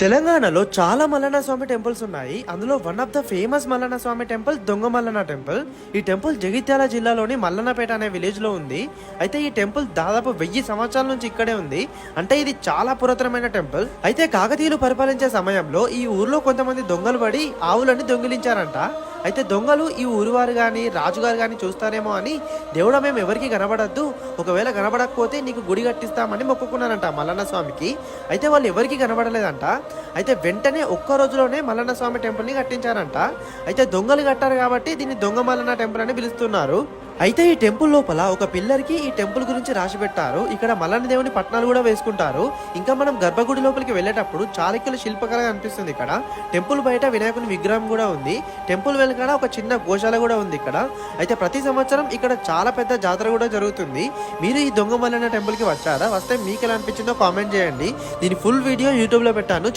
తెలంగాణలో చాలా మల్లన్న స్వామి టెంపుల్స్ ఉన్నాయి. అందులో one of the famous Mallanna Swamy temple Donga Mallanna temple. ఈ టెంపుల్ జగిత్యాల జిల్లాలోని మల్లన్నపేట అనే విలేజ్ లో ఉంది. అయితే ఈ టెంపుల్ దాదాపు 1000 సంవత్సరాల నుంచి ఇక్కడే ఉంది. అంటే ఇది చాలా పురాతనమైన టెంపుల్. అయితే కాకతీయులు పరిపాలించే సమయంలో ఈ ఊర్లో కొంతమంది దొంగలు పడి ఆవులని దొంగిలించారంట. అయితే దొంగలు ఈ ఊరివారు కానీ రాజుగారు కానీ చూస్తారేమో అని దేవుడా మేము ఎవరికి కనబడద్దు, ఒకవేళ కనబడకపోతే నీకు గుడి కట్టిస్తామని మొక్కుకున్నారంట మల్లన్న స్వామికి. అయితే వాళ్ళు ఎవరికి కనబడలేదంట. అయితే వెంటనే ఒక్క రోజులోనే మల్లన్న స్వామి టెంపుల్ని కట్టించారంట. అయితే దొంగలు కట్టారు కాబట్టి దీన్ని దొంగ మల్లన్న టెంపుల్ అని పిలుస్తున్నారు. అయితే ఈ టెంపుల్ లోపల ఒక పిల్లర్కి ఈ టెంపుల్ గురించి రాసి పెట్టారు. ఇక్కడ మల్లన్న దేవుని పట్నాలు కూడా వేసుకుంటారు. ఇంకా మనం గర్భగుడి లోపలికి వెళ్ళేటప్పుడు చాళుక్యుల శిల్పకళ కనిపిస్తుంది. ఇక్కడ టెంపుల్ బయట వినాయకుని విగ్రహం కూడా ఉంది. టెంపుల్ వెనకాల ఒక చిన్న గోశాల కూడా ఉంది ఇక్కడ. అయితే ప్రతి సంవత్సరం ఇక్కడ చాలా పెద్ద జాతర కూడా జరుగుతుంది. మీరు ఈ దొంగ మల్లన్న టెంపుల్ కి వచ్చారా? వస్తే మీకు ఎలా అనిపించిందో కామెంట్ చేయండి. దీని ఫుల్ వీడియో యూట్యూబ్ లో పెట్టాను.